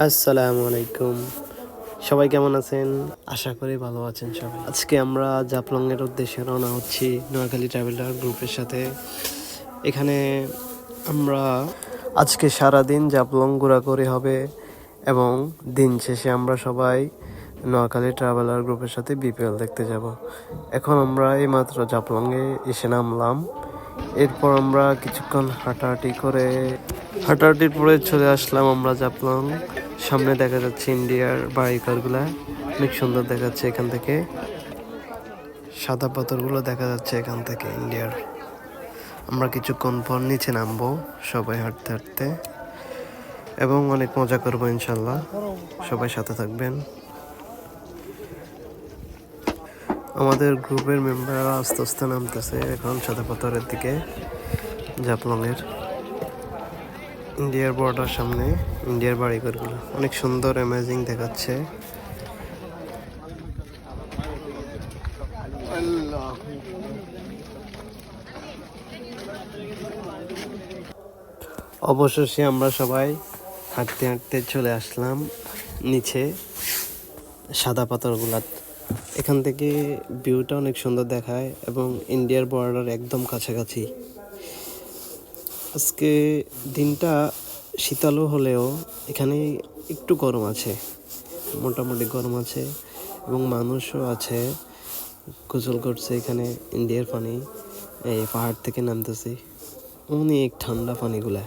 আসসালামু আলাইকুম। সবাই কেমন আছেন? আশা করি ভালো আছেন সবাই। আজকে আমরা জাফলংয়ের উদ্দেশ্যে রওনা হচ্ছি নোয়াখালী ট্রাভেলার গ্রুপের সাথে। এখানে আমরা আজকে সারাদিন জাফলং ঘোরাঘুরি হবে এবং দিন শেষে আমরা সবাই নোয়াখালী ট্রাভেলার গ্রুপের সাথে বিপিএল দেখতে যাব। এখন আমরা এইমাত্র জাফলংয়ে এসে নামলাম। এরপর আমরা কিছুক্ষণ হাঁটাহাঁটির পরে চলে আসলাম আমরা জাফলং। সামনে দেখা যাচ্ছে ইন্ডিয়ার বাড়িঘরগুলা, অনেক সুন্দর দেখাচ্ছে এখান থেকে। সাদা পাথরগুলো দেখা যাচ্ছে এখান থেকে ইন্ডিয়ার। আমরা কিছুক্ষণ পর নিচে নামবো সবাই হাঁটতে হাঁটতে এবং অনেক মজা করবো ইনশাল্লাহ। সবাই সাথে থাকবেন। আমাদের গ্রুপের মেম্বাররা আস্তে আস্তে নামতেছে এখন সাদা পাথরের দিকে। জাফলংয়ের ইন্ডিয়ার বর্ডার সামনে ইন্ডিয়ার বাড়িঘরগুলো অনেক সুন্দর অ্যামেজিং দেখাচ্ছে। অবশেষে আমরা সবাই হাঁটতে হাঁটতে চলে আসলাম নিচে সাদা পাথরগুলা। এখান থেকে ভিউটা অনেক সুন্দর দেখায় এবং ইন্ডিয়ার বর্ডার একদম কাছাকাছি। আজকে দিনটা শীতলও হলেও এখানে একটু গরম আছে, মোটামুটি গরম আছে এবং মানুষও আছে, গোসল করছে এখানে। ইন্ডিয়ার পানি এই পাহাড় থেকে নামতেছি, অনেক ঠান্ডা পানিগুলা।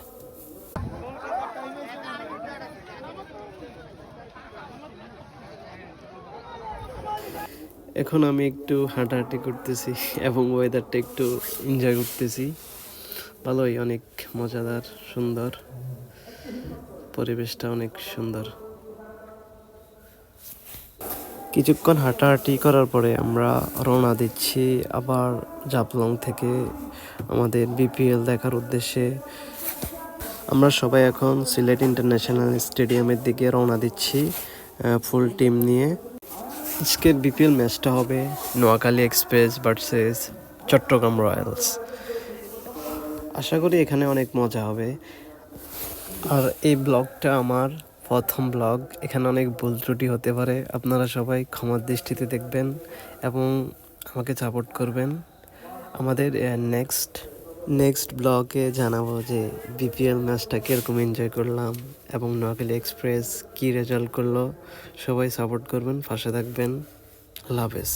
এখন আমি একটু হাঁটাহাঁটি করতেছি এবং ওয়েদারটা একটু এনজয় করতেছি। ভালোই, অনেক মজাদার, সুন্দর পরিবেশটা, অনেক সুন্দর। কিছুক্ষণ হাঁটাহাঁটি করার পরে আমরা রওনা দিচ্ছি আবার জাফলং থেকে আমাদের বিপিএল দেখার উদ্দেশ্যে। আমরা সবাই এখন সিলেট ইন্টারন্যাশনাল স্টেডিয়ামের দিকে রওনা দিচ্ছি ফুল টিম নিয়ে। আজকের বিপিএল ম্যাচটা হবে Noakhali Express versus Chattogram Royals. আশা করি এখানে অনেক মজা হবে। আর এই ব্লগটা আমার প্রথম ব্লগ, এখানে অনেক ভুল ত্রুটি হতে পারে, আপনারা সবাই ক্ষমার দৃষ্টিতে দেখবেন এবং আমাকে সাপোর্ট করবেন। আমাদের নেক্সট ব্লগে জানাবো যে বিপিএল ম্যাচটা কীরকম এনজয় করলাম এবং নোয়াখালী এক্সপ্রেস কী রেজাল্ট করলো। সবাই সাপোর্ট করবেন, পাশে থাকবেন। আল্লাহ হাফেজ।